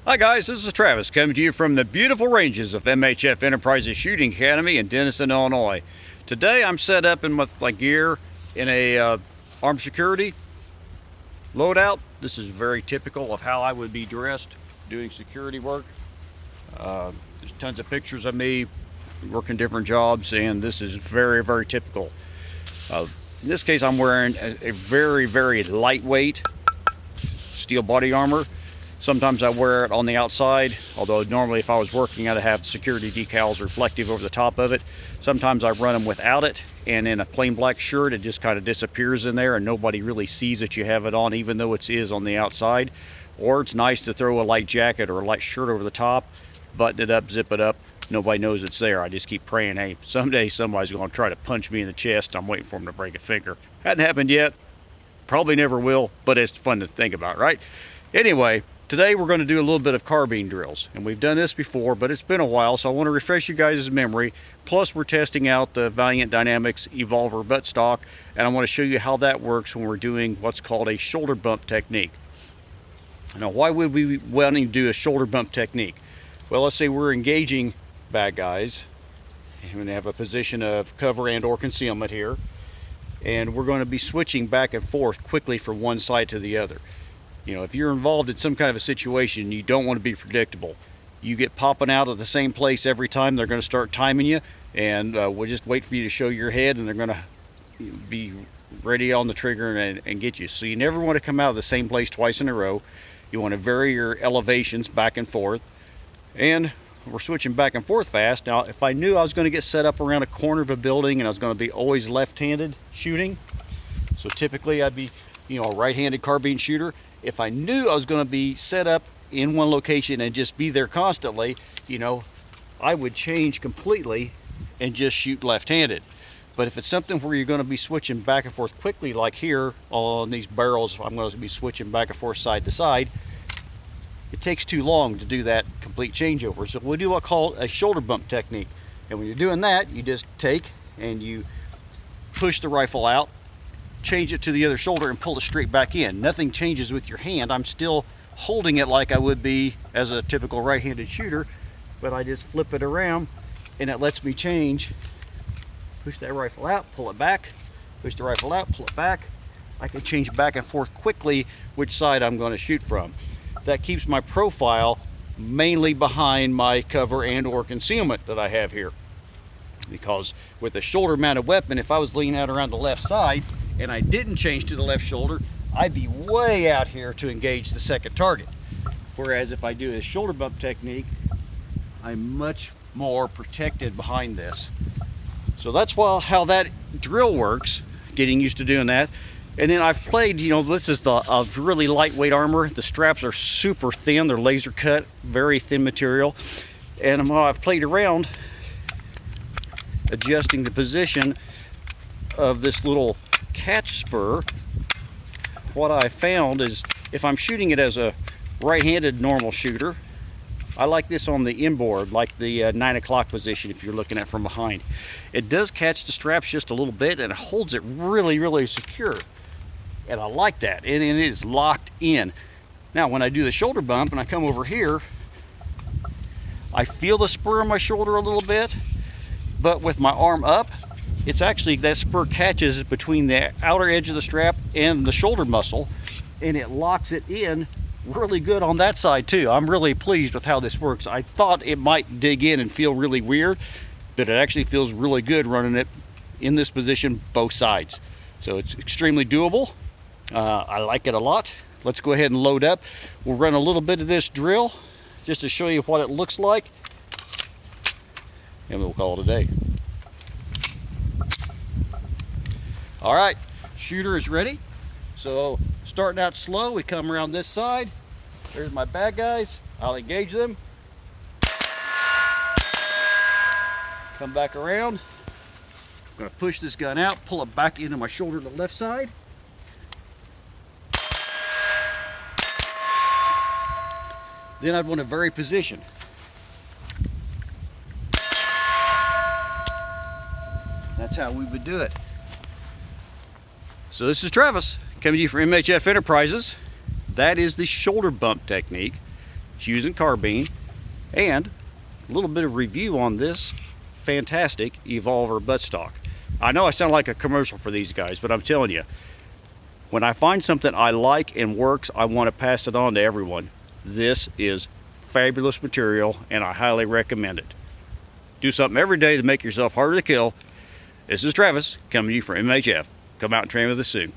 Hi guys, this is Travis coming to you from the beautiful ranges of MHF Enterprises Shooting Academy in Denison, Illinois. Today I'm set up in my gear in a armed security loadout. This is very typical of how I would be dressed doing security work. There's tons of pictures of me working different jobs, and this is very, very typical. In this case, I'm wearing a very, very lightweight steel body armor. Sometimes I wear it on the outside, although normally if I was working I'd have security decals reflective over the top of it. Sometimes I run them without it, and in a plain black shirt it just kind of disappears in there and nobody really sees that you have it on, even though it is on the outside. Or it's nice to throw a light jacket or a light shirt over the top, button it up, zip it up, nobody knows it's there. I just keep praying, hey, someday somebody's going to try to punch me in the chest. I'm waiting for them to break a finger. Hadn't happened yet, probably never will, but it's fun to think about, right? Anyway, today we're going to do a little bit of carbine drills, and we've done this before, but it's been a while, so I want to refresh you guys' memory. Plus we're testing out the Valiant Dynamics EvolvR buttstock, and I want to show you how that works when we're doing what's called a shoulder bump technique. Now, why would we want to do a shoulder bump technique? Well, let's say we're engaging bad guys, and they have a position of cover and or concealment here, and we're going to be switching back and forth quickly from one side to the other. You know, if you're involved in some kind of a situation, you don't want to be predictable. You get popping out of the same place every time, they're going to start timing you, and we'll just wait for you to show your head, and they're going to be ready on the trigger and get you. So you never want to come out of the same place twice in a row. You want to vary your elevations back and forth, and we're switching back and forth fast. Now, if I knew I was going to get set up around a corner of a building and I was going to be always left-handed shooting, so typically I'd be, you know, a right-handed carbine shooter. If I knew I was going to be set up in one location and just be there constantly, you know, I would change completely and just shoot left-handed. But if it's something where you're going to be switching back and forth quickly, like here on these barrels, I'm going to be switching back and forth side to side, it takes too long to do that complete changeover. So we'll do what I call a shoulder bump technique. And when you're doing that, you just take and you push the rifle out, change it to the other shoulder, and pull it straight back in. Nothing changes with your hand. I'm still holding it like I would be as a typical right-handed shooter, but I just flip it around and it lets me change. Push that rifle out, pull it back, push the rifle out, pull it back. I can change back and forth quickly which side I'm going to shoot from. That keeps my profile mainly behind my cover and or concealment that I have here. Because with a shoulder mounted weapon, if I was leaning out around the left side and I didn't change to the left shoulder, I'd be way out here to engage the second target. Whereas if I do a shoulder bump technique, I'm much more protected behind this. So that's how that drill works, getting used to doing that. And then I've played, you know, this is the really lightweight armor. The straps are super thin, they're laser cut, very thin material. And I've played around adjusting the position of this little catch spur. What I found is if I'm shooting it as a right-handed normal shooter, I like this on the inboard, like the 9 o'clock position if you're looking at from behind. It does catch the straps just a little bit and it holds it really, really secure. And I like that, and it is locked in. Now when I do the shoulder bump and I come over here, I feel the spur on my shoulder a little bit, but with my arm up, it's actually that spur catches between the outer edge of the strap and the shoulder muscle, and it locks it in really good on that side too. I'm really pleased with how this works. I thought it might dig in and feel really weird, but it actually feels really good running it in this position both sides. So it's extremely doable. I like it a lot. Let's go ahead and load up. We'll run a little bit of this drill just to show you what it looks like, and we'll call it a day. All right, shooter is ready. So starting out slow, we come around this side. There's my bad guys. I'll engage them. Come back around. I'm going to push this gun out, pull it back into my shoulder to the left side. Then I'd want to vary position. That's how we would do it. So this is Travis coming to you from MHF Enterprises. That is the shoulder bump technique. It's using carbine, and a little bit of review on this fantastic EvolvR buttstock. I know I sound like a commercial for these guys, but I'm telling you, when I find something I like and works, I want to pass it on to everyone. This is fabulous material, and I highly recommend it. Do something every day to make yourself harder to kill. This is Travis, coming to you from MHF. Come out and train with us soon.